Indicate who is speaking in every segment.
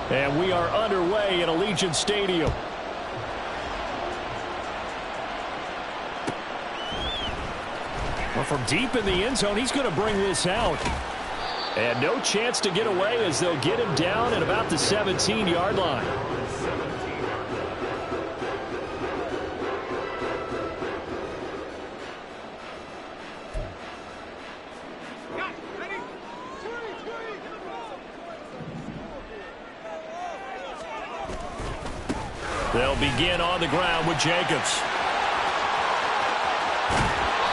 Speaker 1: And we are underway in Allegiant Stadium. Well, from deep in the end zone, he's going to bring this out. And no chance to get away as they'll get him down at about the 17-yard line. They'll begin on the ground with Jacobs.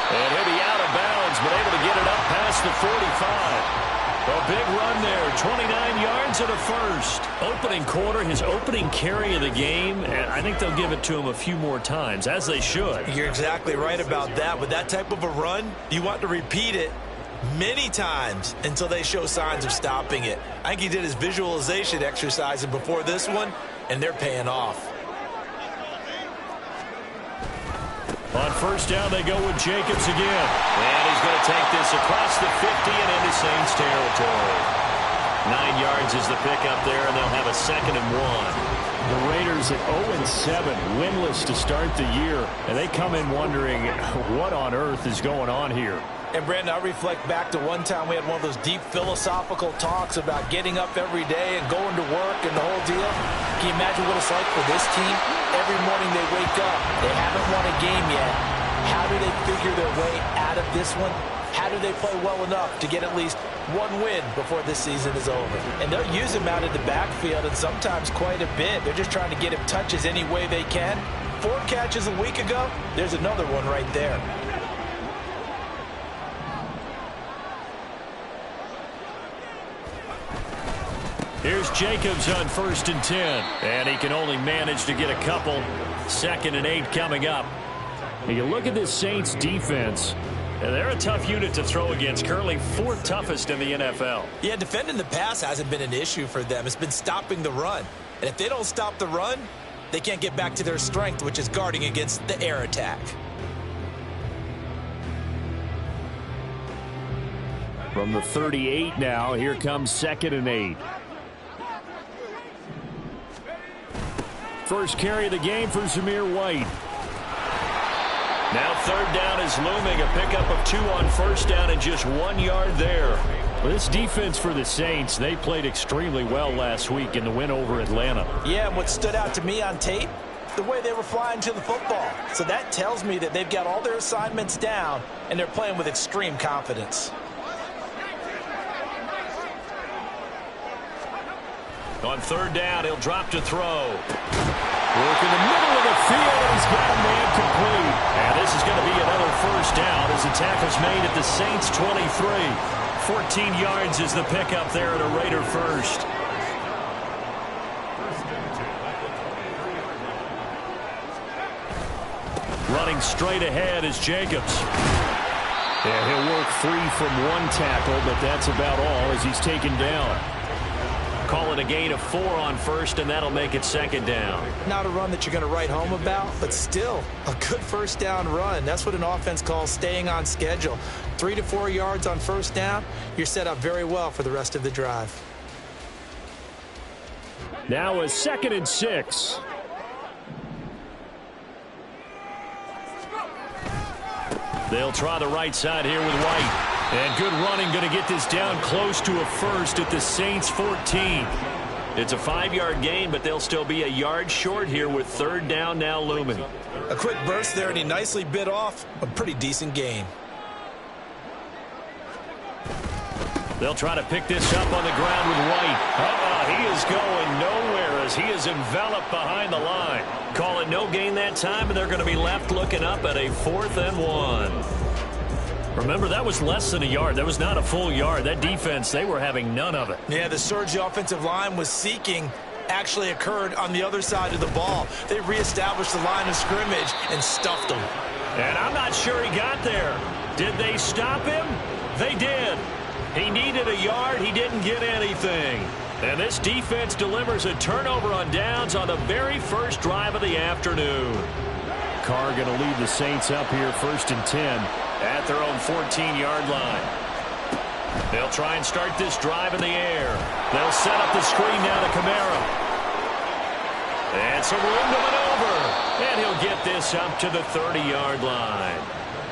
Speaker 1: And he'll be out of bounds, but able to get it up past the 45. A big run there, 29 yards and a first. Opening quarter, his opening carry of the game, and I think they'll give it to him a few more times, as they should.
Speaker 2: You're exactly right about that. With that type of a run, you want to repeat it many times until they show signs of stopping it. I think he did his visualization exercises before this one, and they're paying off.
Speaker 1: On first down, they go with Jacobs again. And he's going to take this across the 50 and into Saints territory. 9 yards is the pickup there, and they'll have a 2nd and 1. The Raiders at 0-7, winless to start the year. And they come in wondering what on earth is going on here.
Speaker 2: And, Brandon, I reflect back to one time we had one of those deep philosophical talks about getting up every day and going to work and the whole deal. Can you imagine what it's like for this team? Every morning they wake up. They haven't won a game yet. How do they figure their way out of this one? How do they play well enough to get at least one win before this season is over? And they'll use him out of the backfield, and sometimes quite a bit. They're just trying to get him touches any way they can. 4 catches a week ago. There's another one right there.
Speaker 1: Here's Jacobs on 1st and 10. And he can only manage to get a couple. 2nd and 8 coming up. You look at this Saints defense, and they're a tough unit to throw against. Currently 4th toughest in the NFL.
Speaker 2: Yeah, defending the pass hasn't been an issue for them. It's been stopping the run. And if they don't stop the run, they can't get back to their strength, which is guarding against the air attack.
Speaker 1: From the 38 now, here comes 2nd and 8. First carry of the game for Zamir White. Now 3rd down is looming. A pickup of 2 on 1st down and just 1 yard there. Well, this defense for the Saints, they played extremely well last week in the win over Atlanta.
Speaker 2: Yeah, and what stood out to me on tape, the way they were flying to the football. So that tells me that they've got all their assignments down and they're playing with extreme confidence.
Speaker 1: On 3rd down, he'll drop to throw. Work in the middle of the field, and he's got a man complete. And this is going to be another 1st down as the tackle's made at the Saints 23. 14 yards is the pickup there at a Raider first. Running straight ahead is Jacobs. And he'll work 3 from 1 tackle, but that's about all as he's taken down. Call it a gain of 4 on 1st, and that'll make it 2nd down.
Speaker 2: Not a run that you're going to write home about, but still a good 1st down run. That's what an offense calls staying on schedule. 3 to 4 yards on 1st down, you're set up very well for the rest of the drive.
Speaker 1: Now a 2nd and 6. They'll try the right side here with White. And good running, going to get this down close to a 1st at the Saints 14. It's a 5-yard gain, but they'll still be a yard short here with 3rd down now looming.
Speaker 2: A quick burst there, and he nicely bit off a pretty decent gain.
Speaker 1: They'll try to pick this up on the ground with White. He is going nowhere as he is enveloped behind the line. Call it no gain that time, and they're going to be left looking up at a 4th and 1. Remember, that was less than a yard. That was not a full yard. That defense, they were having none of it.
Speaker 2: Yeah, the surge the offensive line was seeking actually occurred on the other side of the ball. They reestablished the line of scrimmage and stuffed him.
Speaker 1: And I'm not sure he got there. Did they stop him? They did. He needed a yard. He didn't get anything. And this defense delivers a turnover on downs on the very first drive of the afternoon. Carr going to lead the Saints up here 1st and 10 at their own 14-yard line. They'll try and start this drive in the air. They'll set up the screen now to Kamara. And some room to maneuver. And he'll get this up to the 30-yard line.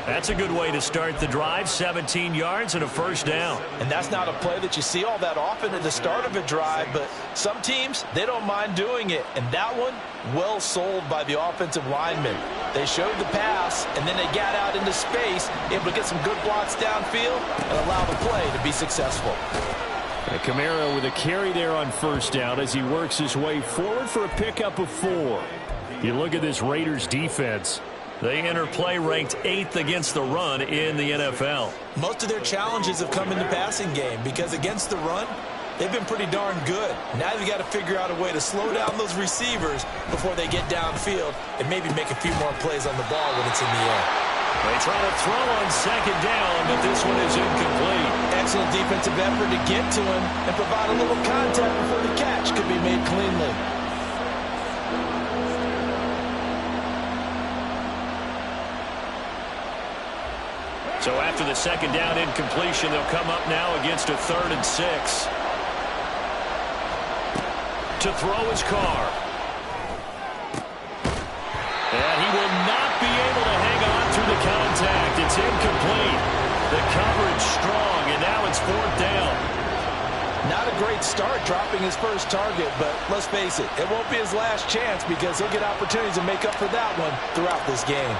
Speaker 1: That's a good way to start the drive. 17 yards and a first down.
Speaker 2: And that's not a play that you see all that often at the start of a drive, but some teams, they don't mind doing it. And that one, well sold by the offensive lineman. They showed the pass, and then they got out into space, able to get some good blocks downfield and allow the play to be successful.
Speaker 1: And Kamara with a carry there on first down as he works his way forward for a pickup of 4. You look at this Raiders defense. They enter play ranked 8th against the run in the NFL.
Speaker 2: Most of their challenges have come in the passing game because against the run, they've been pretty darn good. Now they've got to figure out a way to slow down those receivers before they get downfield and maybe make a few more plays on the ball when it's in the air.
Speaker 1: They try to throw on second down, but this one is incomplete.
Speaker 2: Excellent defensive effort to get to him and provide a little contact before the catch could be made cleanly.
Speaker 1: So after the second down incompletion, they'll come up now against a 3rd and 6. To throw his Carr. And he will not be able to hang on through the contact. It's incomplete. The coverage strong, and now it's 4th down.
Speaker 2: Not a great start dropping his first target, but let's face it, it won't be his last chance because he'll get opportunities to make up for that one throughout this game.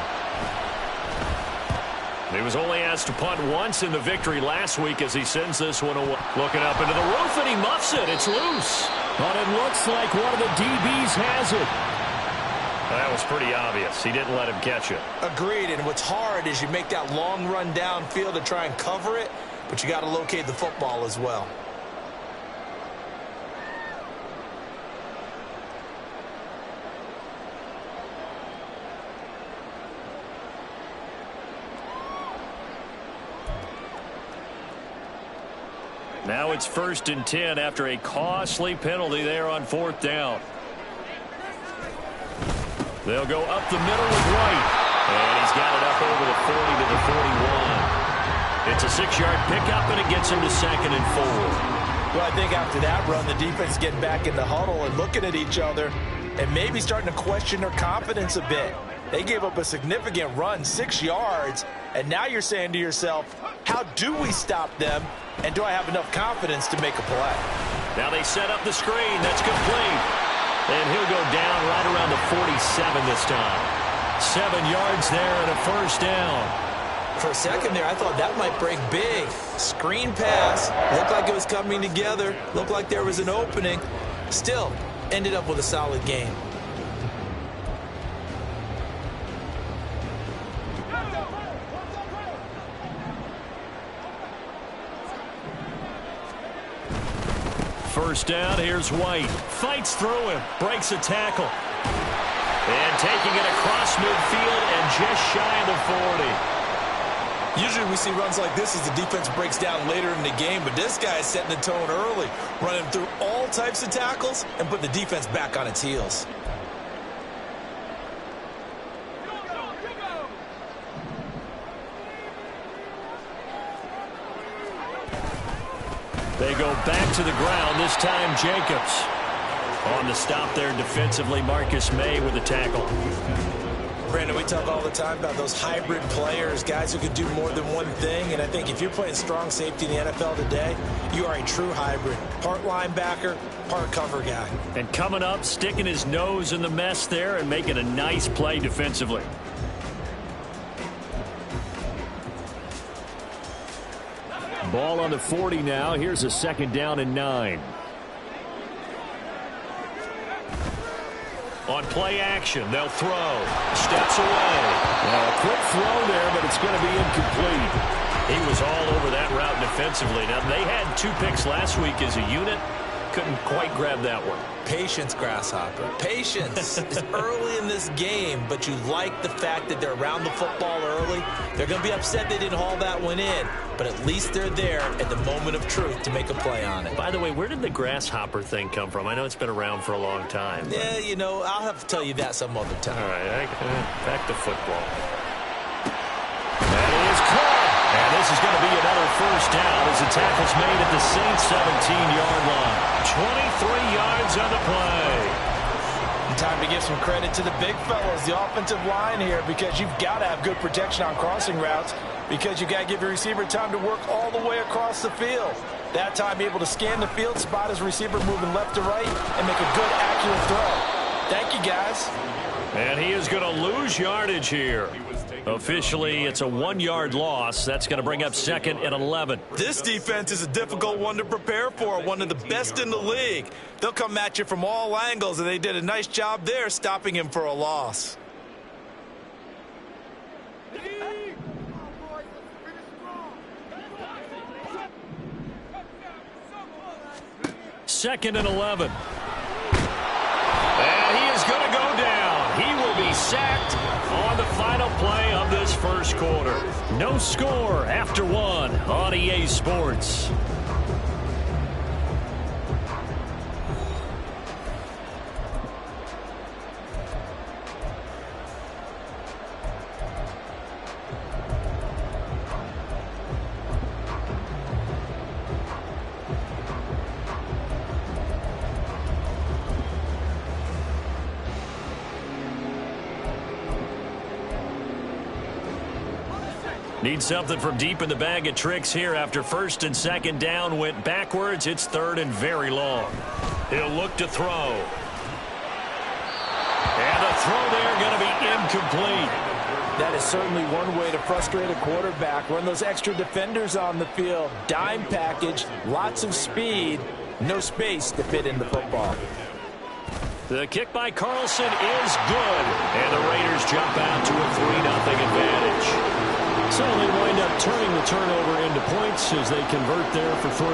Speaker 1: He was only asked to punt once in the victory last week as he sends this one away. Looking up into the roof, and he muffs it. It's loose. But it looks like one of the DBs has it. That was pretty obvious. He didn't let him catch it.
Speaker 2: Agreed, and what's hard is you make that long run downfield to try and cover it, but you got to locate the football as well.
Speaker 1: Now it's 1st and 10 after a costly penalty there on 4th down. They'll go up the middle with White. And he's got it up over the 40 to the 41. It's a 6-yard pickup, and it gets him to 2nd and 4.
Speaker 2: Well, I think after that run, the defense is getting back in the huddle and looking at each other and maybe starting to question their confidence a bit. They gave up a significant run, 6 yards, and now you're saying to yourself, how do we stop them, and do I have enough confidence to make a play?
Speaker 1: Now they set up the screen. That's complete. And he'll go down right around the 47 this time. 7 yards there and a first down.
Speaker 2: For a second there, I thought that might break big. Screen pass. Looked like it was coming together. Looked like there was an opening. Still, ended up with a solid game.
Speaker 1: First down, here's White. Fights through him, breaks a tackle. And taking it across midfield and just shy of the 40.
Speaker 2: Usually we see runs like this as the defense breaks down later in the game, but this guy is setting the tone early, running through all types of tackles and putting the defense back on its heels.
Speaker 1: They go back to the ground, this time Jacobs. On the stop there defensively, Marcus May with the tackle.
Speaker 2: Brandon, we talk all the time about those hybrid players, guys who can do more than one thing, and I think if you're playing strong safety in the NFL today, you are a true hybrid. Part linebacker, part cover guy.
Speaker 1: And coming up, sticking his nose in the mess there and making a nice play defensively. Ball on the 40 now. Here's a 2nd down and 9. On play action, they'll throw. Steps away. Now a quick throw there, but it's going to be incomplete. He was all over that route defensively. Now, they had 2 picks last week as a unit. Couldn't quite grab that one.
Speaker 2: Patience, Grasshopper. Patience is early in this game, but you like the fact that they're around the football early. They're going to be upset they didn't haul that one in, but at least they're there at the moment of truth to make a play on it.
Speaker 1: By the way, where did the grasshopper thing come from? I know it's been around for a long time.
Speaker 2: Yeah, you know, I'll have to tell you that some other time.
Speaker 1: All right, back to football. That is caught. And this is going to be another first down as the tackle's made at the Saints' 17-yard line. 23 yards on the play.
Speaker 2: Time to give some credit to the big fellas, the offensive line here, because you've got to have good protection on crossing routes, because you've got to give your receiver time to work all the way across the field. That time, be able to scan the field, spot his receiver moving left to right, and make a good, accurate throw. Thank you, guys.
Speaker 1: And he is going to lose yardage here. Officially, it's a 1-yard loss. That's going to bring up second and 11.
Speaker 2: This defense is a difficult one to prepare for, one of the best in the league. They'll come at you from all angles, and they did a nice job there stopping him for a loss.
Speaker 1: Second and 11. And he is going to go down. He will be sacked on the final play of this first quarter. No score after 1 on EA Sports. Need something from deep in the bag of tricks here after first and second down went backwards. It's third and very long. He'll look to throw. And the throw there going to be incomplete.
Speaker 2: That is certainly one way to frustrate a quarterback. Run those extra defenders on the field. Dime package, lots of speed, no space to fit in the football.
Speaker 1: The kick by Carlson is good. And the Raiders jump out to a 3-0 advantage. So they wind up turning the turnover into points as they convert there for 3.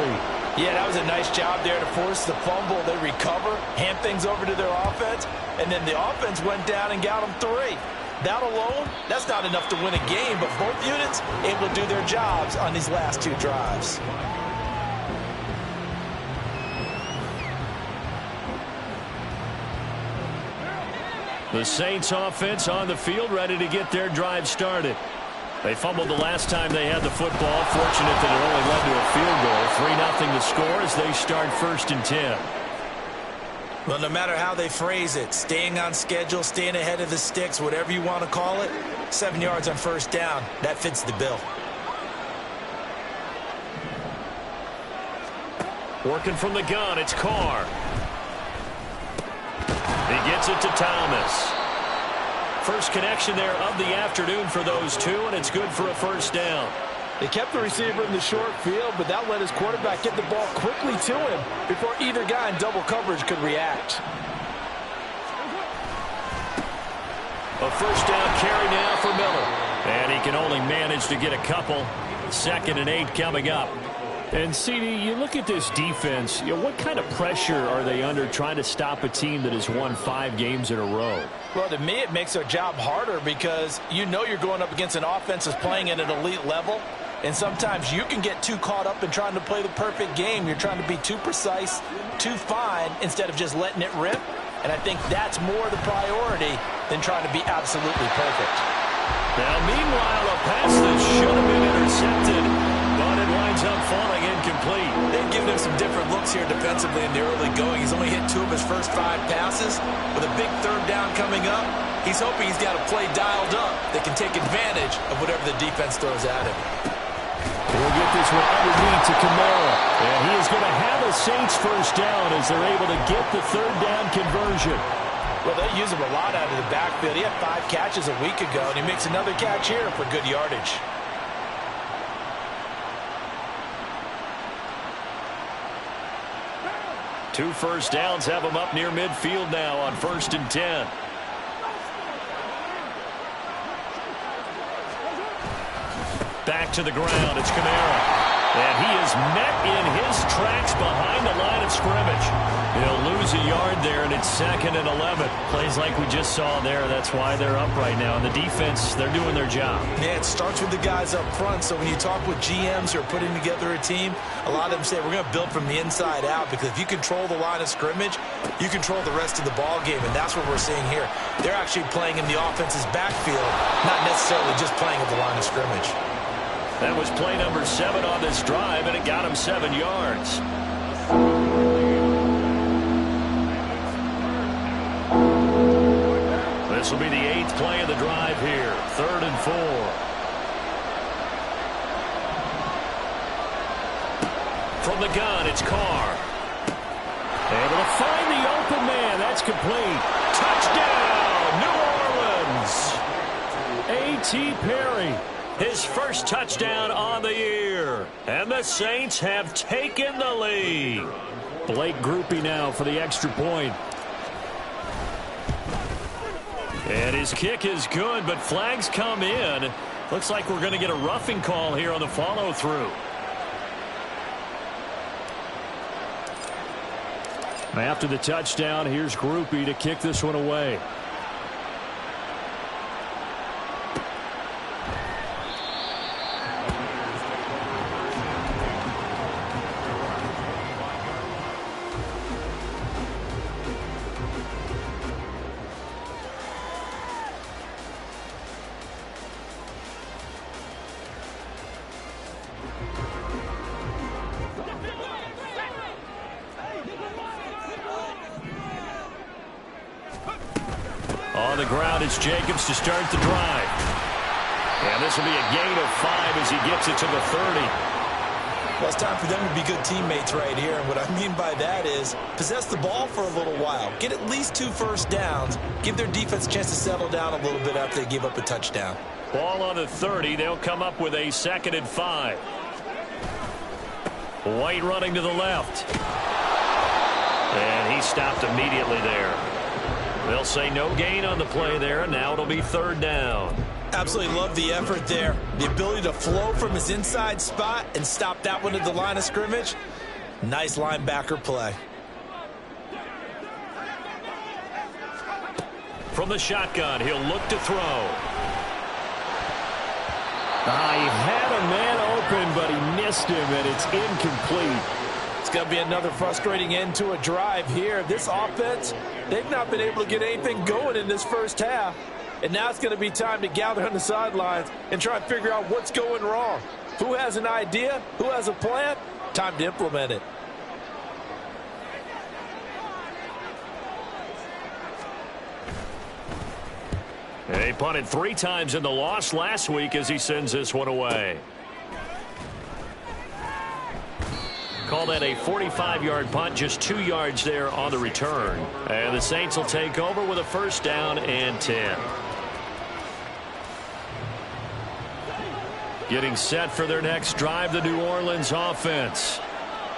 Speaker 2: Yeah, that was a nice job there to force the fumble. They recover, hand things over to their offense, and then the offense went down and got them 3. That alone, that's not enough to win a game, but both units able to do their jobs on these last 2 drives.
Speaker 1: The Saints offense on the field ready to get their drive started. They fumbled the last time they had the football. Fortunate that it only led to a field goal. 3-0 the score as they start first and 10.
Speaker 2: Well, no matter how they phrase it, staying on schedule, staying ahead of the sticks, whatever you want to call it, 7 yards on first down, that fits the bill.
Speaker 1: Working from the gun, it's Carr. He gets it to Thomas. First connection there of the afternoon for those two, and it's good for a first down.
Speaker 2: They kept the receiver in the short field, but that let his quarterback get the ball quickly to him before either guy in double coverage could react.
Speaker 1: A first down carry now for Miller. And he can only manage to get a couple. Second and 8 coming up. And, CD, you look at this defense, what kind of pressure are they under trying to stop a team that has won 5 games in a row?
Speaker 2: Well, to me, it makes their job harder because you know you're going up against an offense that's playing at an elite level, and sometimes you can get too caught up in trying to play the perfect game. You're trying to be too precise, too fine, instead of just letting it rip, and I think that's more the priority than trying to be absolutely perfect.
Speaker 1: Now, meanwhile, a pass that should have been intercepted, but it winds up falling incomplete.
Speaker 2: They've given him some different looks here defensively in the early going. He's only hit 2 of his first 5 passes. With a big third down coming up, he's hoping he's got a play dialed up that can take advantage of whatever the defense throws at him.
Speaker 1: We'll get this one underneath to Kamara. And he is going to have a Saints first down as they're able to get the third down conversion.
Speaker 2: Well, they use him a lot out of the backfield. He had 5 catches a week ago, and he makes another catch here for good yardage.
Speaker 1: Two first downs have him up near midfield now on first and 10. Back to the ground. It's Kamara. And he is met in his tracks behind the line of scrimmage. He'll lose a yard there, and it's second and 11. Plays like we just saw there. That's why they're up right now. And the defense, they're doing their job.
Speaker 2: Yeah, it starts with the guys up front. So when you talk with GMs who are putting together a team, a lot of them say we're going to build from the inside out, because if you control the line of scrimmage, you control the rest of the ball game, and that's what we're seeing here. They're actually playing in the offense's backfield, not necessarily just playing at the line of scrimmage.
Speaker 1: That was play number 7 on this drive, and it got him 7 yards. This will be the 8th play of the drive here. 3rd and 4. From the gun, it's Carr. Able to find the open man. That's complete. Touchdown, New Orleans. A.T. Perry. His first touchdown on the year. And the Saints have taken the lead. Blake Groupie now for the extra point. And his kick is good, but flags come in. Looks like we're going to get a roughing call here on the follow-through. After the touchdown, here's Groupie to kick this one away. On the ground, it's Jacobs to start the drive. And this will be a gain of 5 as he gets it to the 30.
Speaker 2: Well, it's time for them to be good teammates right here. And what I mean by that is possess the ball for a little while. Get at least 2 first downs. Give their defense a chance to settle down a little bit after they give up a touchdown.
Speaker 1: Ball on the 30. They'll come up with a 2nd and 5. White running to the left. And he stopped immediately there. They'll say no gain on the play there. Now it'll be 3rd down.
Speaker 2: Absolutely love the effort there. The ability to flow from his inside spot and stop that one at the line of scrimmage. Nice linebacker play.
Speaker 1: From the shotgun, he'll look to throw.
Speaker 3: He had a man open, but he missed him, and it's incomplete.
Speaker 2: It's going to be another frustrating end to a drive here. This offense, they've not been able to get anything going in this first half. And now it's going to be time to gather on the sidelines and try and figure out what's going wrong. Who has an idea? Who has a plan? Time to implement it.
Speaker 1: He punted 3 times in the loss last week as he sends this one away. Call that a 45-yard punt, just 2 yards there on the return. And the Saints will take over with a 1st down and 10. Getting set for their next drive, the New Orleans offense.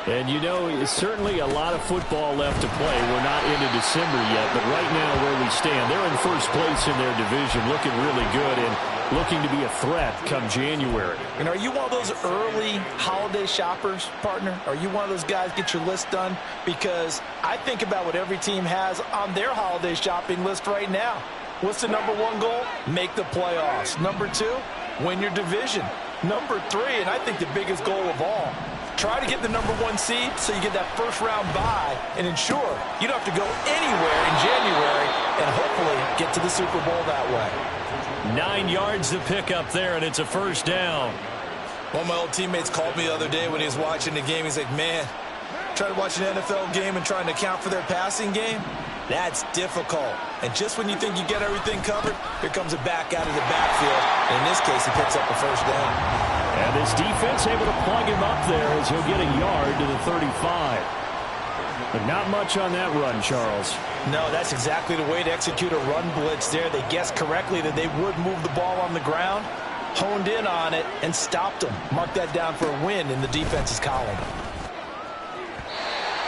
Speaker 3: And, you know, certainly a lot of football left to play. We're not into December yet, but right now where we stand, they're in first place in their division, looking really good and looking to be a threat come January.
Speaker 2: And are you one of those early holiday shoppers, partner? Are you one of those guys get your list done? Because I think about what every team has on their holiday shopping list right now. What's the number 1 goal? Make the playoffs. Number 2, win your division. Number 3, and I think the biggest goal of all, try to get the number 1 seed so you get that first-round bye and ensure you don't have to go anywhere in January and hopefully get to the Super Bowl that way.
Speaker 1: 9 yards to pick up there, and it's a 1st down.
Speaker 2: One of my old teammates called me the other day when he was watching the game. He's like, man, trying to watch an NFL game and trying to account for their passing game, that's difficult. And just when you think you get everything covered, here comes a back out of the backfield. And in this case, he picks up a 1st down.
Speaker 3: And this defense able to plug him up there as he'll get a yard to the 35. But not much on that run, Charles.
Speaker 2: No, that's exactly the way to execute a run blitz there. They guessed correctly that they would move the ball on the ground, honed in on it, and stopped them. Mark that down for a win in the defense's column.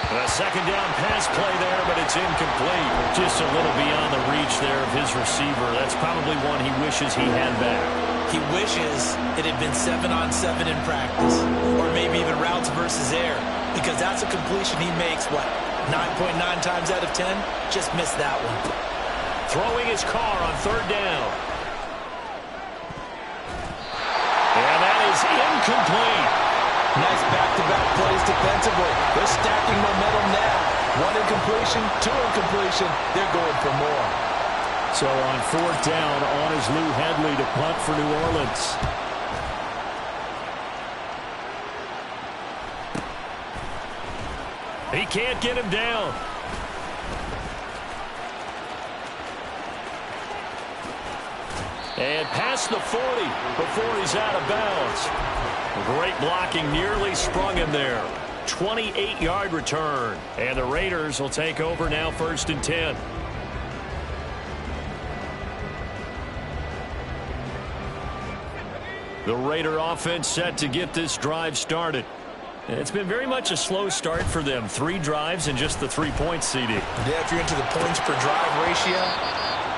Speaker 1: A 2nd down pass play there, but it's incomplete. Just a little beyond the reach there of his receiver. That's probably one he wishes he had back.
Speaker 2: He wishes it had been 7-on-7 in practice, or maybe even routes versus air, because that's a completion he makes, what, 9.9 times out of 10? Just missed that one.
Speaker 1: Throwing his car on 3rd down. And that is incomplete.
Speaker 2: Nice back-to-back plays defensively. They're stacking momentum now. 1 incompletion, 2 incompletion. They're going for more.
Speaker 3: So on 4th down, on is Lou Hedley to punt for New Orleans. He can't get him down. And past the 40 before he's out of bounds. Great blocking, nearly sprung him there. 28-yard return. And the Raiders will take over now, 1st and 10. The Raider offense set to get this drive started. It's been very much a slow start for them. 3 drives and just the 3 points, CD.
Speaker 2: Yeah, if you're into the points per drive ratio,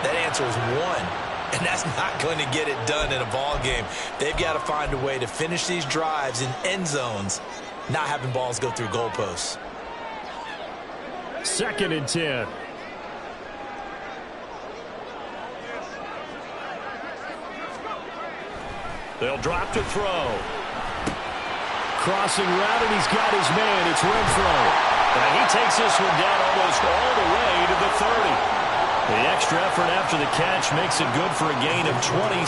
Speaker 2: that answer is 1. And that's not going to get it done in a ball game. They've got to find a way to finish these drives in end zones, not having balls go through goalposts.
Speaker 3: 2nd and 10. They'll drop to throw. Crossing route, and he's got his man. It's Renfro. And he takes this one down almost all the way to the 30. The extra effort after the catch makes it good for a gain of 26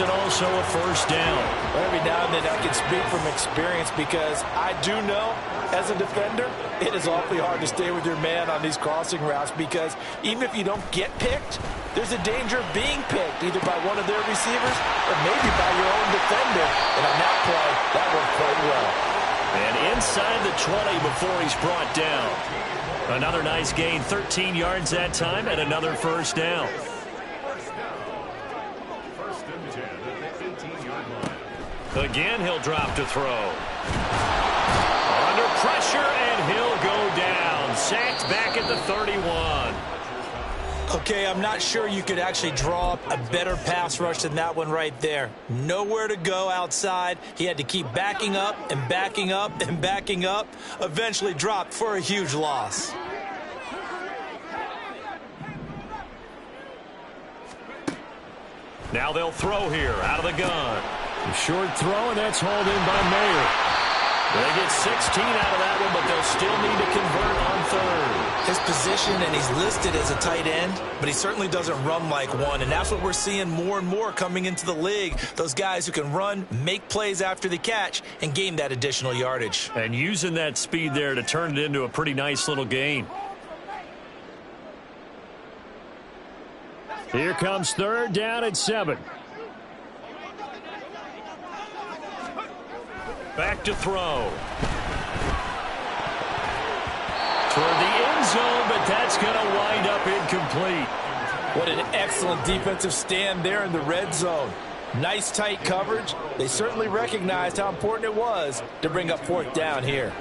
Speaker 3: and also a 1st down.
Speaker 2: Every now and then I can speak from experience because I do know as a defender it is awfully hard to stay with your man on these crossing routes because even if you don't get picked, there's a danger of being picked either by one of their receivers or maybe by your own defender. And on that play, that worked quite well.
Speaker 3: And inside the 20 before he's brought down. Another nice gain, 13 yards that time, and another 1st down.
Speaker 1: 1st and 10 at the 18-yard line.
Speaker 3: Again, he'll drop to throw. Under pressure, and he'll go down. Sacked back at the 31.
Speaker 2: Okay, I'm not sure you could actually draw up a better pass rush than that one right there. Nowhere to go outside. He had to keep backing up and backing up and backing up. Eventually dropped for a huge loss.
Speaker 3: Now they'll throw here out of the gun. A short throw, and that's hauled in by Mayer. They get 16 out of that one, but they'll still need to convert on 3rd.
Speaker 2: His position, and he's listed as a tight end, but he certainly doesn't run like one, and that's what we're seeing more and more coming into the league. Those guys who can run, make plays after the catch, and gain that additional yardage.
Speaker 3: And using that speed there to turn it into a pretty nice little gain. Here comes 3rd down at 7. Back to throw. Toward the end zone, but that's going to wind up incomplete.
Speaker 2: What an excellent defensive stand there in the red zone. Nice tight coverage. They certainly recognized how important it was to bring up 4th down here.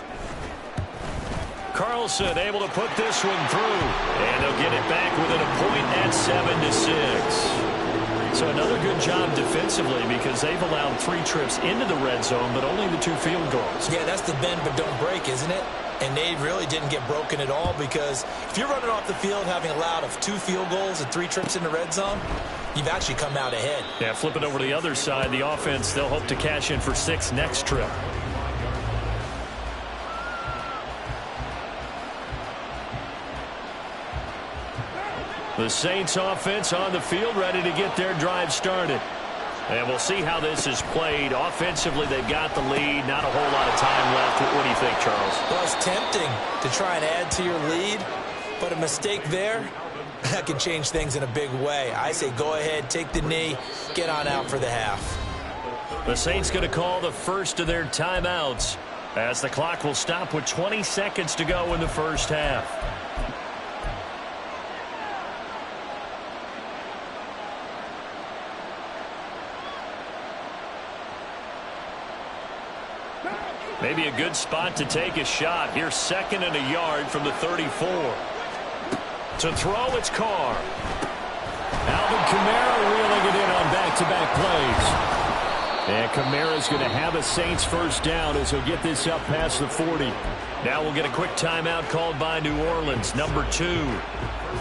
Speaker 3: Carlson able to put this one through. And they'll get it back within a point at 7-6. So another good job defensively because they've allowed 3 trips into the red zone, but only the 2 field goals.
Speaker 2: Yeah, that's the bend but don't break, isn't it? And they really didn't get broken at all because if you're running off the field having allowed 2 field goals and 3 trips in the red zone, you've actually come out ahead.
Speaker 3: Yeah, flip it over to the other side. The offense, they'll hope to cash in for 6 next trip. The Saints offense on the field ready to get their drive started. And we'll see how this is played. Offensively, they've got the lead. Not a whole lot of time left. What do you think, Charles?
Speaker 2: Well, it's tempting to try and add to your lead, but a mistake there, that can change things in a big way. I say go ahead, take the knee, get on out for the half.
Speaker 3: The Saints going to call the first of their timeouts as the clock will stop with 20 seconds to go in the first half. Maybe a good spot to take a shot. Here's 2nd and a yard from the 34. To throw, it's Carr. Alvin Kamara reeling it in on back-to-back plays. And Kamara's going to have a Saints 1st down as he'll get this up past the 40. Now we'll get a quick timeout called by New Orleans, number 2.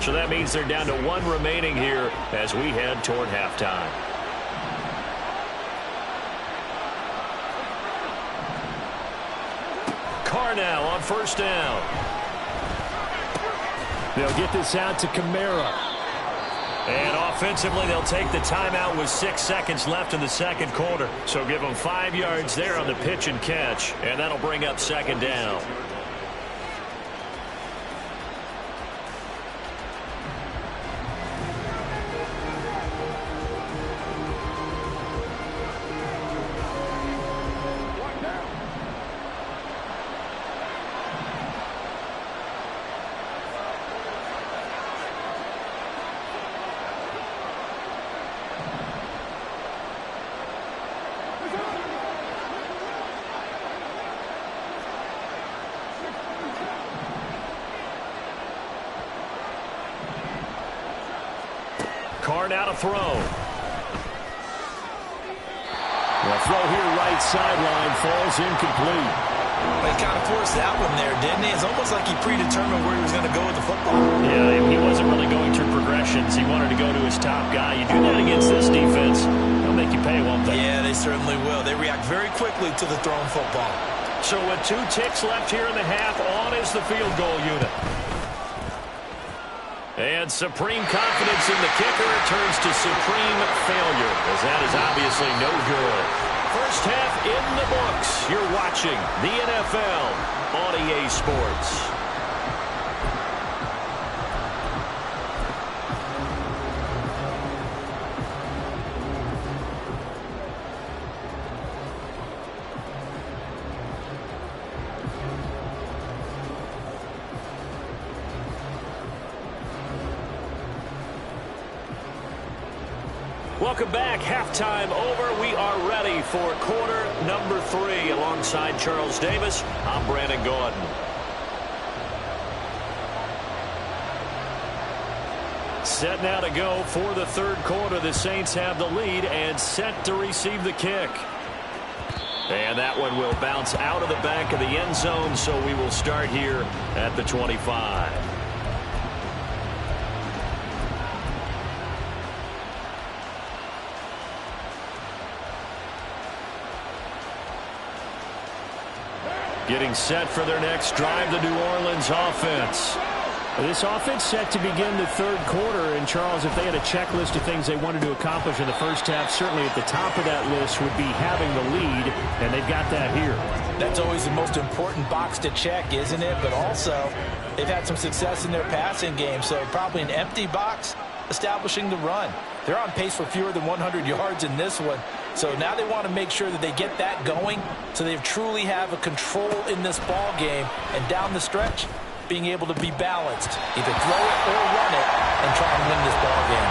Speaker 3: So that means they're down to 1 remaining here as we head toward halftime. Carr now on 1st down. They'll get this out to Kamara. And offensively, they'll take the timeout with 6 seconds left in the 2nd quarter. So give them 5 yards there on the pitch and catch. And that'll bring up 2nd down. Carr now to throw. The throw here right sideline falls incomplete.
Speaker 2: He kind of forced that one there, didn't he? It's almost like he predetermined where he was going to go with the football.
Speaker 3: Yeah, he wasn't really going through progressions. He wanted to go to his top guy. You do that against this defense, they'll make you pay, won't they?
Speaker 2: Yeah, they certainly will. They react very quickly to the thrown football.
Speaker 1: So with 2 ticks left here in the half, on is the field goal unit. And supreme confidence in the kicker turns to supreme failure, as that is obviously no good. First half in the books. You're watching the NFL on EA Sports. Welcome back. Halftime over. We are ready for quarter number 3. Alongside Charles Davis, I'm Brandon Gordon. Set now to go for the third quarter. The Saints have the lead and set to receive the kick. And that one will bounce out of the back of the end zone, so we will start here at the 25. Getting set for their next drive, the New Orleans offense.
Speaker 3: This offense set to begin the third quarter. And, Charles, if they had a checklist of things they wanted to accomplish in the first half, certainly at the top of that list would be having the lead, and they've got that here.
Speaker 2: That's always the most important box to check, isn't it? But also, they've had some success in their passing game, so probably an empty box establishing the run. They're on pace for fewer than 100 yards in this one. So now they want to make sure that they get that going so they truly have a control in this ball game. And down the stretch, being able to be balanced. Either throw it or run it and try and win this ball game.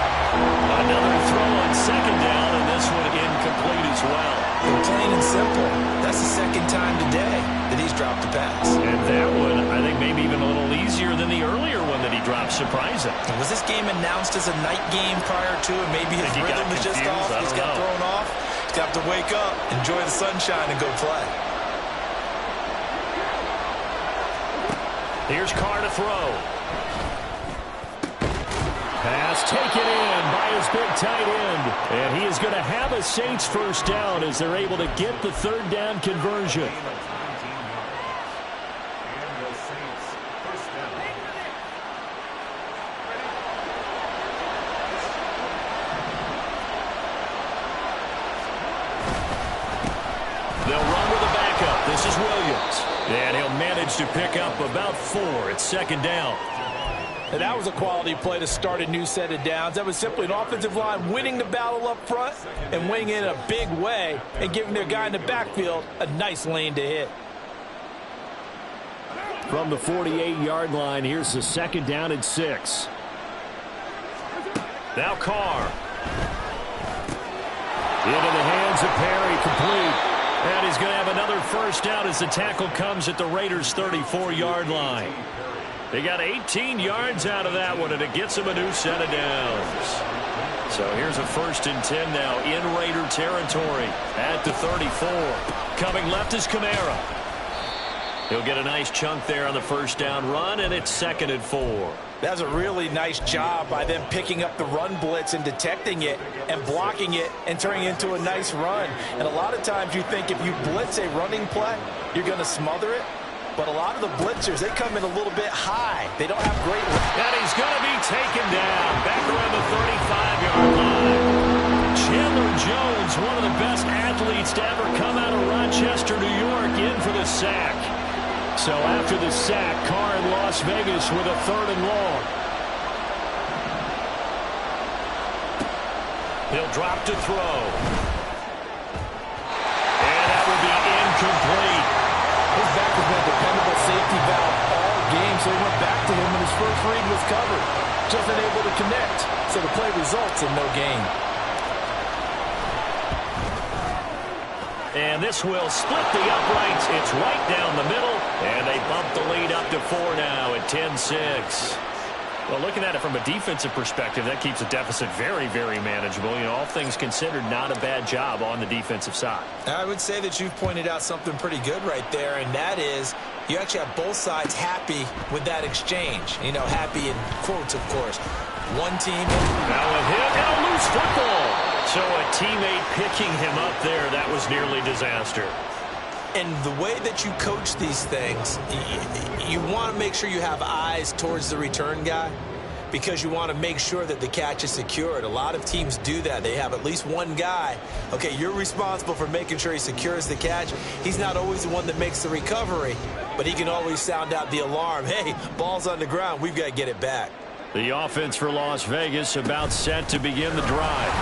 Speaker 1: Another throw on second down, and this one incomplete as well.
Speaker 2: And plain and simple, that's the second time today that he's dropped a pass.
Speaker 1: And that one, I think, maybe even a little easier than the earlier one that he dropped. Surprising.
Speaker 2: Was this game announced as a night game prior to, and maybe his rhythm is just off? He's got thrown off. He's got to wake up, enjoy the sunshine, and go play.
Speaker 1: Here's Carr to throw.
Speaker 3: Pass taken in by his big tight end. And he is going to have a Saints first down as they're able to get the third down conversion.
Speaker 1: They'll run with a backup. This is Williams. And he'll manage to pick up about 4 at second down.
Speaker 2: And that was a quality play to start a new set of downs. That was simply an offensive line winning the battle up front and winning it in a big way and giving their guy in the backfield a nice lane to hit.
Speaker 3: From the 48-yard line, here's the second down and 6.
Speaker 1: Now Carr.
Speaker 3: Into the hands of Perry, complete.
Speaker 1: And he's going to have another first down as the tackle comes at the Raiders' 34-yard line. They got 18 yards out of that one, and it gets them a new set of downs. So here's a 1st and 10 now in Raider territory at the 34. Coming left is Kamara. He'll get a nice chunk there on the first down run, and it's 2nd and 4.
Speaker 2: That's a really nice job by them picking up the run blitz and detecting it and blocking it and turning it into a nice run. And a lot of times you think if you blitz a running play, you're going to smother it. But a lot of the blitzers, they come in a little bit high. They don't have great...
Speaker 1: And he's going to be taken down back around the 35-yard line. Chandler Jones, one of the best athletes to ever come out of Rochester, New York, in for the sack.
Speaker 3: So after the sack, Carr in Las Vegas with a 3rd and long.
Speaker 1: He'll drop to throw. And that will be incomplete.
Speaker 2: His back has been a dependable safety valve all game, so he went back to him when his first read was covered. Just unable to connect, so the play results in no gain.
Speaker 1: And this will split the uprights. It's right down the middle, and they bump the lead up to 4 now at 10-6.
Speaker 3: Well, looking at it from a defensive perspective, that keeps the deficit very, very manageable. You know, all things considered, not a bad job on the defensive side.
Speaker 2: I would say that you've pointed out something pretty good right there, and that is you actually have both sides happy with that exchange. You know, happy in quotes, of course. One team.
Speaker 3: Now a hit and a loose football. So a teammate picking him up there, that was nearly disaster.
Speaker 2: And the way that you coach these things, you want to make sure you have eyes towards the return guy because you want to make sure that the catch is secured. A lot of teams do that. They have at least one guy. Okay, you're responsible for making sure he secures the catch. He's not always the one that makes the recovery, but he can always sound out the alarm. Hey, ball's on the ground. We've got to get it back.
Speaker 3: The offense for Las Vegas about set to begin the drive.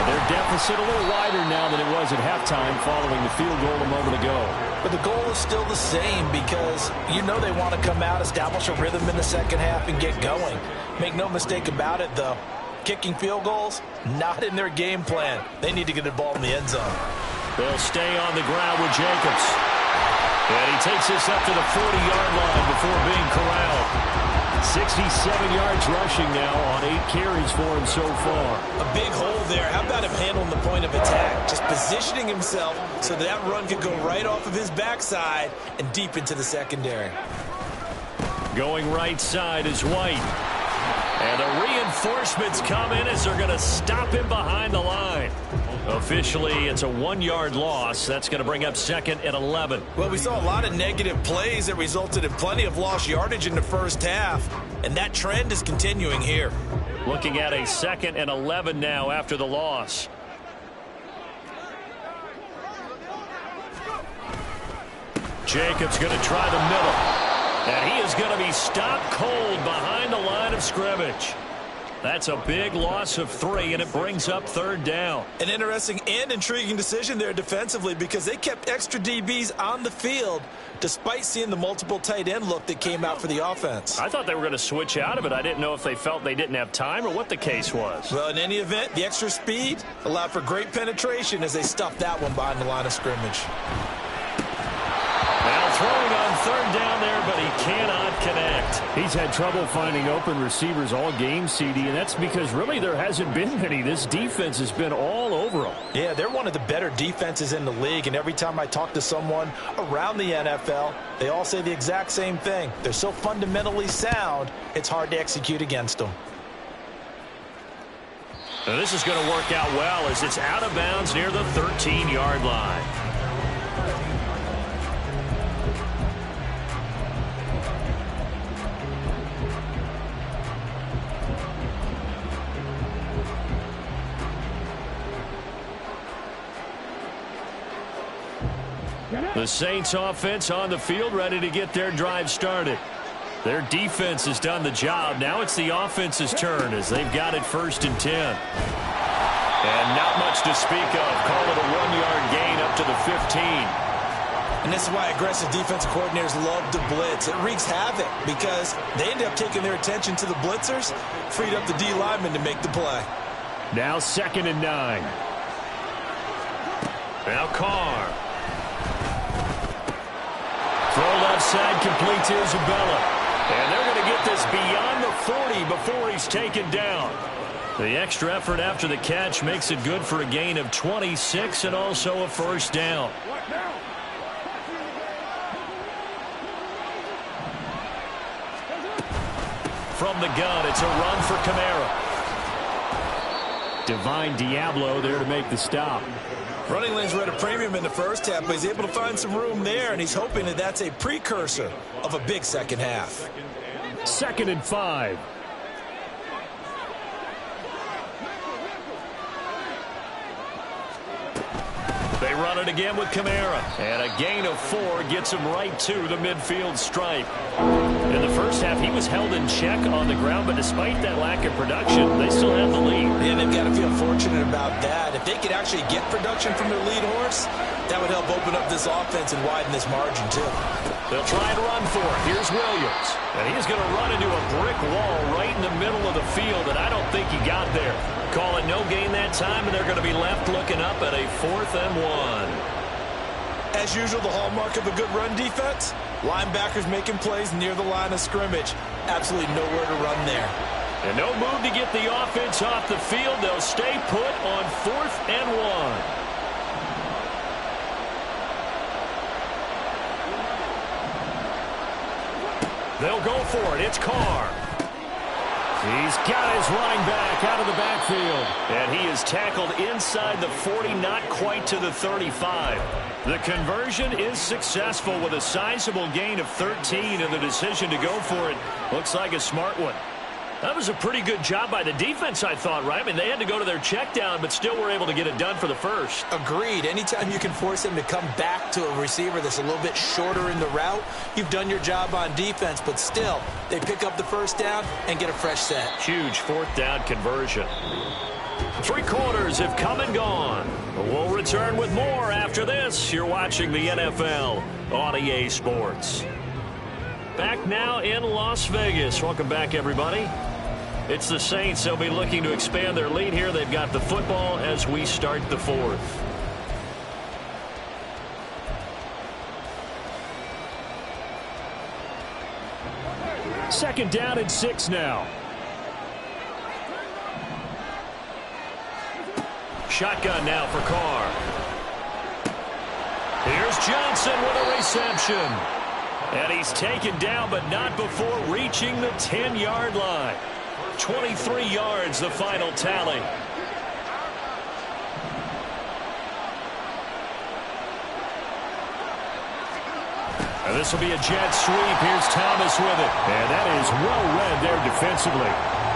Speaker 3: Their deficit a little wider now than it was at halftime following the field goal a moment ago.
Speaker 2: But the goal is still the same because you know they want to come out, establish a rhythm in the second half, and get going. Make no mistake about it, though. Kicking field goals, not in their game plan. They need to get the ball in the end zone.
Speaker 3: They'll stay on the ground with Jacobs. And he takes this up to the 40-yard line before being corralled. 67 yards rushing now on 8 carries for him so far.
Speaker 2: A big hole there. How about him handling the point of attack? Just positioning himself so that run could go right off of his backside and deep into the secondary.
Speaker 3: Going right side is White. And the reinforcements come in as they're going to stop him behind the line. Officially, it's a 1-yard loss. That's going to bring up 2nd and 11.
Speaker 2: Well, we saw a lot of negative plays that resulted in plenty of lost yardage in the first half, and that trend is continuing here.
Speaker 3: Looking at a 2nd and 11 now after the loss. Jacobs going to try the middle. And he is going to be stopped cold behind the line of scrimmage. That's a big loss of 3, and it brings up 3rd down.
Speaker 2: An interesting and intriguing decision there defensively because they kept extra DBs on the field despite seeing the multiple tight end look that came out for the offense.
Speaker 3: I thought they were going to switch out of it. I didn't know if they felt they didn't have time or what the case was.
Speaker 2: Well, in any event, the extra speed allowed for great penetration as they stuffed that one behind the line of scrimmage.
Speaker 3: Now throwing on 3rd down there, but he cannot connect. He's had trouble finding open receivers all game, CD, and that's because really there hasn't been many. This defense has been all over them.
Speaker 2: Yeah, they're one of the better defenses in the league, and every time I talk to someone around the NFL, they all say the exact same thing. They're so fundamentally sound, it's hard to execute against them.
Speaker 3: Now this is going to work out well as it's out of bounds near the 13-yard line. The Saints offense on the field ready to get their drive started. Their defense has done the job. Now it's the offense's turn as they've got it 1st and 10. And not much to speak of. Call it a 1-yard gain up to the 15.
Speaker 2: And this is why aggressive defensive coordinators love to blitz. It wreaks havoc because they end up taking their attention to the blitzers, freed up the D lineman to make the play.
Speaker 3: Now 2nd and 9. Now Carr. Throw left side, complete to Isabella. And they're going to get this beyond the 40 before he's taken down. The extra effort after the catch makes it good for a gain of 26 and also a 1st down. From the gun, it's a run for Kamara. Divine Diablo there to make the stop.
Speaker 2: Running lanes were at a premium in the first half, but he's able to find some room there, and he's hoping that that's a precursor of a big second half.
Speaker 3: 2nd and 5. They run it again with Kamara. And a gain of 4 gets him right to the midfield stripe. In the first half, he was held in check on the ground, but despite that lack of production, they still have the lead.
Speaker 2: Yeah, they've got to feel fortunate about that. If they could actually get production from their lead horse, that would help open up this offense and widen this margin, too.
Speaker 3: They'll try and run for it. Here's Williams. And he's going to run into a brick wall right in the middle of the field, and I don't think he got there. Call it no gain that time, and they're going to be left looking up at a 4th and 1.
Speaker 2: As usual, the hallmark of a good run defense, linebackers making plays near the line of scrimmage. Absolutely nowhere to run there.
Speaker 3: And no move to get the offense off the field. They'll stay put on 4th and 1. They'll go for it. It's Carr. He's got his running back out of the backfield. And he is tackled inside the 40, not quite to the 35. The conversion is successful with a sizable gain of 13, and the decision to go for it looks like a smart one. That was a pretty good job by the defense, I thought, right? I mean, they had to go to their check down, but still were able to get it done for the first.
Speaker 2: Agreed. Anytime you can force them to come back to a receiver that's a little bit shorter in the route, you've done your job on defense, but still, they pick up the first down and get a fresh set. Huge 4th down conversion. 3 quarters have come and gone. We'll return with more after this. You're watching the NFL on EA Sports. Back now in Las Vegas. Welcome back, everybody. It's the Saints. They'll be looking to expand their lead here. They've got the football as we start the 4th. Second down and 6 now. Shotgun now for Carr. Here's Johnson with a reception. And he's taken down, but not before reaching the 10-yard line. 23 yards, the final tally. And this will be a jet sweep. Here's Thomas with it. And that is well read there defensively.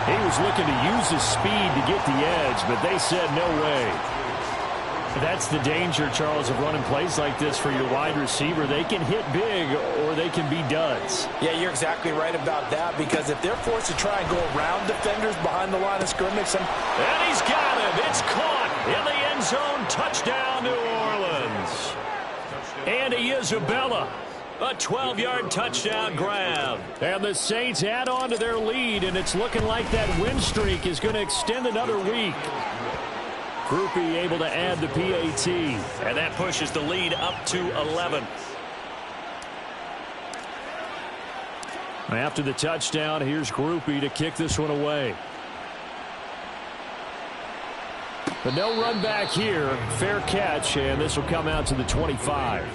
Speaker 2: He was looking to use his speed to get the edge, but they said no way. That's the danger, Charles, of running plays like this for your wide receiver. They can hit big or they can be duds. Yeah, you're exactly right about that, because if they're forced to try and go around defenders behind the line of scrimmage.
Speaker 3: And he's got him. It's caught in the end zone. Touchdown, New Orleans. Andy Isabella. A 12-yard touchdown grab. And the Saints add on to their lead, and it's looking like that win streak is going to extend another week. Groupie able to add the PAT. And that pushes the lead up to 11. After the touchdown, here's Groupie to kick this one away. But no run back here. Fair catch, and this will come out to the 25.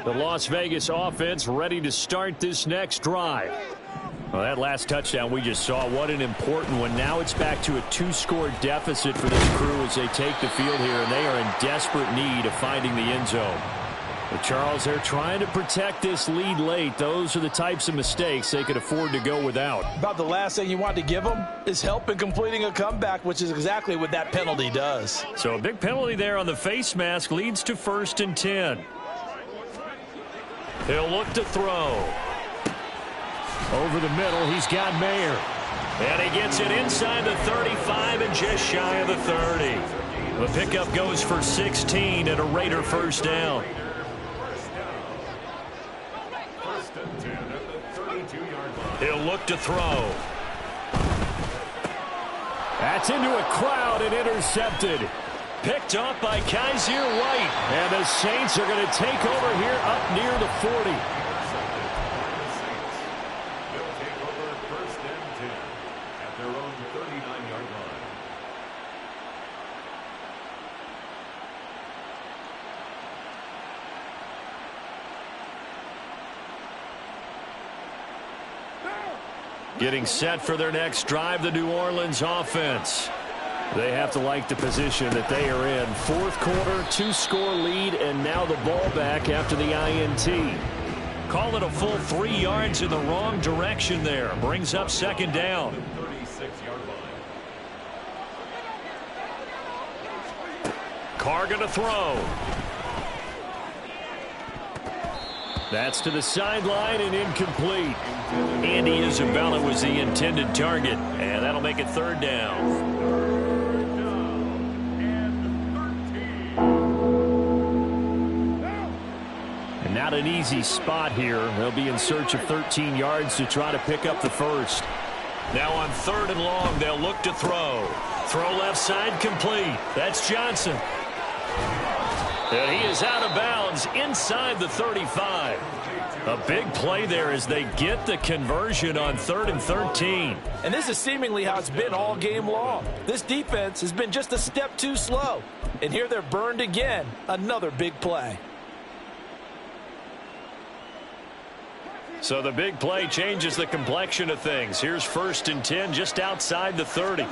Speaker 3: The Las Vegas offense ready to start this next drive. Well, that last touchdown we just saw, what an important one. Now it's back to a 2-score deficit for this crew as they take the field here, and they are in desperate need of finding the end zone. But Charles, they're trying to protect this lead late. Those are the types of mistakes they could afford to go without.
Speaker 2: About the last thing you want to give them is help in completing a comeback, which is exactly what that penalty does.
Speaker 3: So a big penalty there on the face mask leads to 1st and 10. He'll look to throw. Over the middle, he's got Mayer. And he gets it inside the 35 and just shy of the 30. The pickup goes for 16 and a Raider first down. He'll look to throw. That's into a crowd and intercepted. Picked off by Kaiser White. And the Saints are going to take over here up near the 40.
Speaker 4: They'll take over 1st and 10 at their own 39-yard line.
Speaker 3: Getting set for their next drive, the New Orleans offense. They have to like the position that they are in. 4th quarter, 2-score lead, and now the ball back after the INT. Call it a full 3 yards in the wrong direction there. Brings up 2nd down.
Speaker 4: 36-yard line.
Speaker 3: Carr going to throw. That's to the sideline and incomplete. Andy Isabella was the intended target, and that'll make it 3rd down. not an easy spot here. They'll be in search of 13 yards to try to pick up the first.
Speaker 1: Now on 3rd and long, they'll look to throw. Throw left side complete. That's Johnson. And he is out of bounds inside the 35. A big play there as they get the conversion on 3rd and 13.
Speaker 2: And this is seemingly how it's been all game long. This defense has been just a step too slow. And here they're burned again. Another big play.
Speaker 1: So the big play changes the complexion of things. Here's 1st and 10 just outside the 30.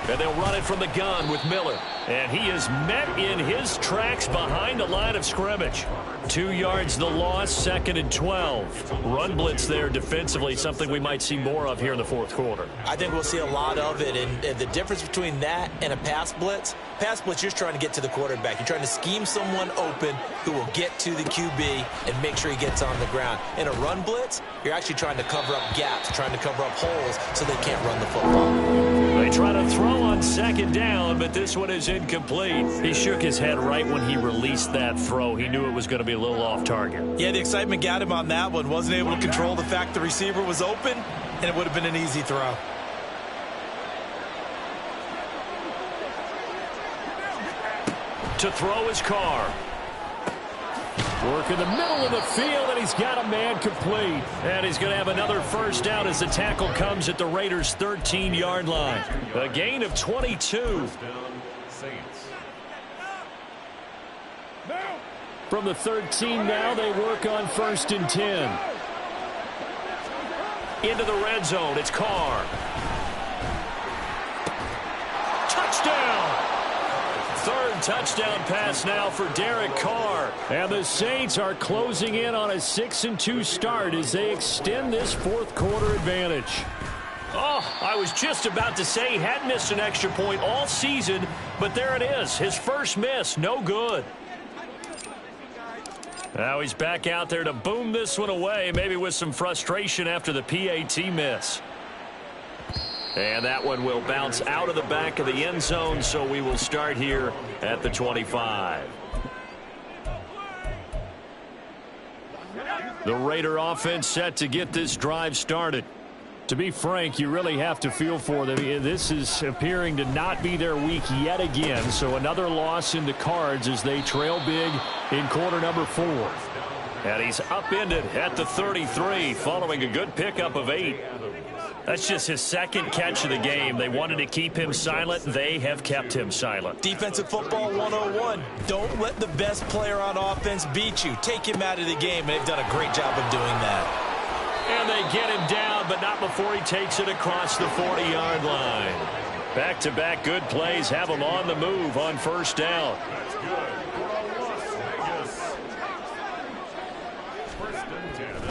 Speaker 1: And they'll run it from the gun with Miller. And he is met in his tracks behind the line of scrimmage. 2 yards the loss, 2nd and 12. Run blitz there defensively, something we might see more of here in the 4th quarter.
Speaker 2: I think we'll see a lot of it. And the difference between that and a pass blitz, you're just trying to get to the quarterback. You're trying to scheme someone open who will get to the QB and make sure he gets on the ground. In a run blitz, you're actually trying to cover up gaps, trying to cover up holes so they can't run the football.
Speaker 1: They try to throw on 2nd down, but this one is incomplete. He shook his head right when he released that throw. He knew it was going to be a little off target.
Speaker 2: Yeah, the excitement got him on that one. Wasn't able to control the fact the receiver was open, and it would have been an easy throw.
Speaker 1: To throw his Carr.
Speaker 3: Work in the middle of the field, and he's got a man complete.
Speaker 1: And he's going to have another first down as the tackle comes at the Raiders' 13-yard line. A gain of 22.
Speaker 3: From the 13 now, they work on 1st and 10.
Speaker 1: Into the red zone, it's Carr. Touchdown! 3rd touchdown pass now for Derek Carr.
Speaker 3: And the Saints are closing in on a 6-2 start as they extend this 4th quarter advantage.
Speaker 1: Oh, I was just about to say he hadn't missed an extra point all season, but there it is. His first miss, no good. Now he's back out there to boom this one away, maybe with some frustration after the PAT miss. And that one will bounce out of the back of the end zone, so we will start here at the 25. The Raider offense set to get this drive started.
Speaker 3: To be frank, you really have to feel for them. This is appearing to not be their week yet again, so another loss in the cards as they trail big in quarter number 4.
Speaker 1: And he's upended at the 33 following a good pickup of 8. That's just his 2nd catch of the game. They wanted to keep him silent. They have kept him silent.
Speaker 2: Defensive football 101. Don't let the best player on offense beat you. Take him out of the game, and they've done a great job of doing that.
Speaker 1: And they get him down, but not before he takes it across the 40-yard line. Back-to-back good plays have him on the move on 1st down.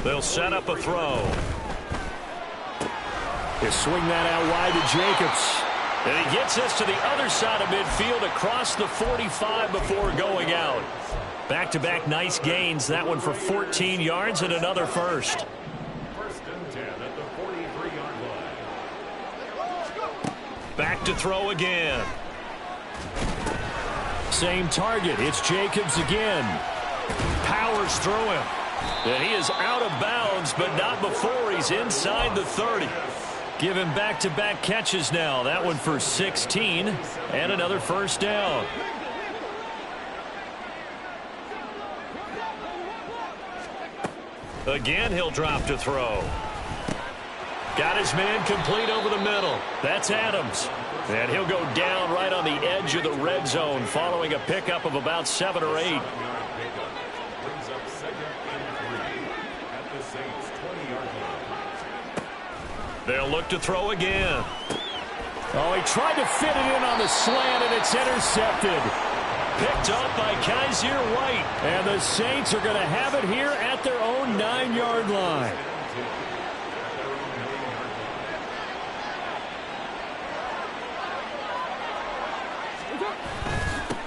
Speaker 1: They'll set up a throw.
Speaker 3: He'll swing that out wide to Jacobs.
Speaker 1: And he gets this to the other side of midfield across the 45 before going out. Back-to-back nice gains. That one for 14 yards and another first.
Speaker 4: 1st and 10 at the 43-yard line.
Speaker 1: Back to throw again.
Speaker 3: Same target. It's Jacobs again.
Speaker 1: Powers through him. And he is out of bounds, but not before he's inside the 30. Give him back-to-back catches now. That one for 16 and another first down. Again, he'll drop to throw. Got his man complete over the middle. That's Adams. And he'll go down right on the edge of the red zone following a pickup of about 7 or 8. They'll look to throw again.
Speaker 3: Oh, he tried to fit it in on the slant, and it's intercepted.
Speaker 1: Picked up by Kaiser White.
Speaker 3: And the Saints are going to have it here at their own 9-yard line.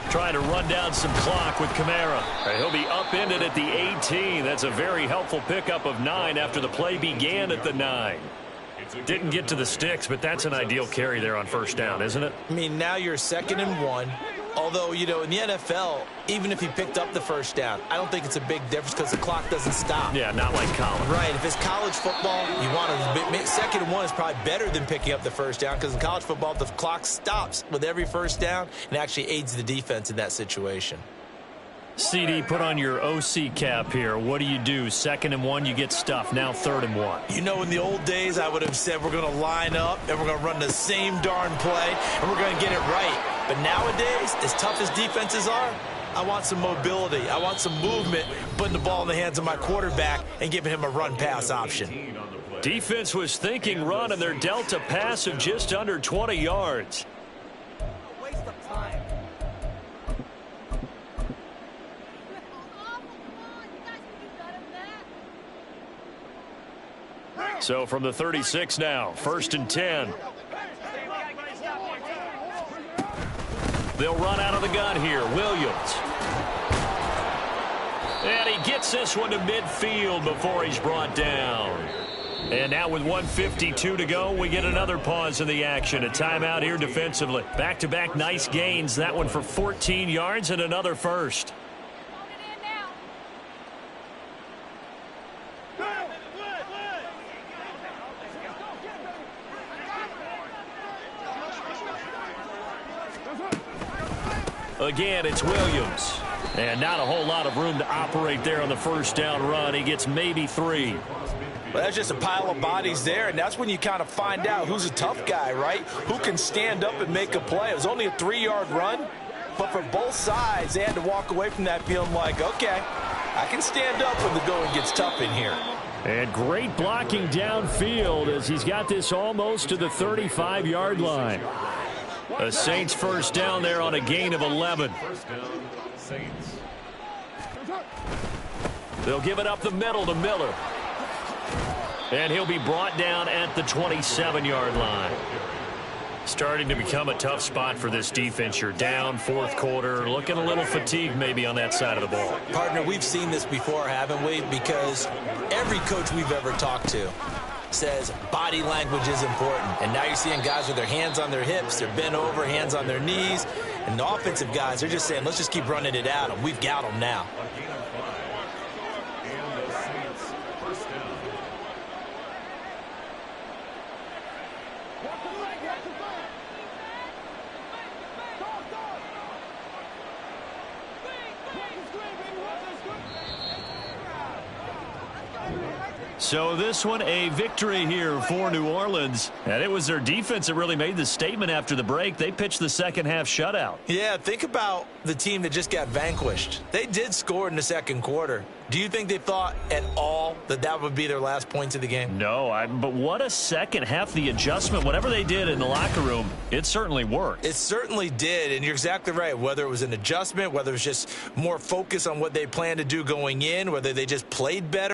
Speaker 1: Trying to run down some clock with Kamara. He'll be upended at the 18. That's a very helpful pickup of 9 after the play began at the 9. Didn't get to the sticks, but that's an ideal carry there on 1st down, isn't it?
Speaker 2: I mean, now you're 2nd and 1. Although, you know, in the NFL, even if he picked up the first down, I don't think it's a big difference because the clock doesn't stop.
Speaker 3: Yeah, not like college.
Speaker 2: Right. If it's college football, you want to second and one is probably better than picking up the first down because in college football, the clock stops with every first down and actually aids the defense in that situation.
Speaker 3: CD, put on your OC cap here. What do you do? Second and one, you get stuffed. Now third and one.
Speaker 2: You know, in the old days, I would have said we're going to line up and we're going to run the same darn play and we're going to get it right. But nowadays, as tough as defenses are, I want some mobility. I want some movement, putting the ball in the hands of my quarterback and giving him a run-pass option.
Speaker 3: Defense was thinking run, and they're dealt a pass of just under 20 yards. So from the 36 now, 1st and 10. They'll run out of the gun here. Williams. And he gets this one to midfield before he's brought down. And now with 1:52 to go, we get another pause in the action. A timeout here defensively. Back-to-back nice gains. That one for 14 yards and another first. Again, it's Williams. And not a whole lot of room to operate there on the first down run. He gets maybe 3.
Speaker 2: Well, that's just a pile of bodies there, and that's when you kind of find out who's a tough guy, right? Who can stand up and make a play. It was only a 3-yard run, but for both sides, they had to walk away from that feeling like, okay, I can stand up when the going gets tough in here.
Speaker 3: And great blocking downfield as he's got this almost to the 35-yard line. A Saints first down there on a gain of 11.
Speaker 4: First down, Saints.
Speaker 3: They'll give it up the middle to Miller. And he'll be brought down at the 27-yard line. Starting to become a tough spot for this defense. You're down, fourth quarter, looking a little fatigued maybe on that side of the ball.
Speaker 2: Partner, we've seen this before, haven't we? Because every coach we've ever talked to says body language is important. And now you're seeing guys with their hands on their hips, they're bent over, hands on their knees. And the offensive guys, they're just saying, let's just keep running it at them. We've got them now.
Speaker 4: A gain of 5. And the Saints first down.
Speaker 3: So this one a victory here for New Orleans. And it was their defense that really made the statement after the break. They pitched the second half shutout.
Speaker 2: Yeah, think about the team that just got vanquished. They did score in the second quarter. Do you think they thought at all that that would be their last points of the game?
Speaker 3: No, but what a second half. The adjustment, whatever they did in the locker room, it certainly worked.
Speaker 2: It certainly did, and you're exactly right. Whether it was an adjustment, whether it was just more focus on what they planned to do going in, whether they just played better.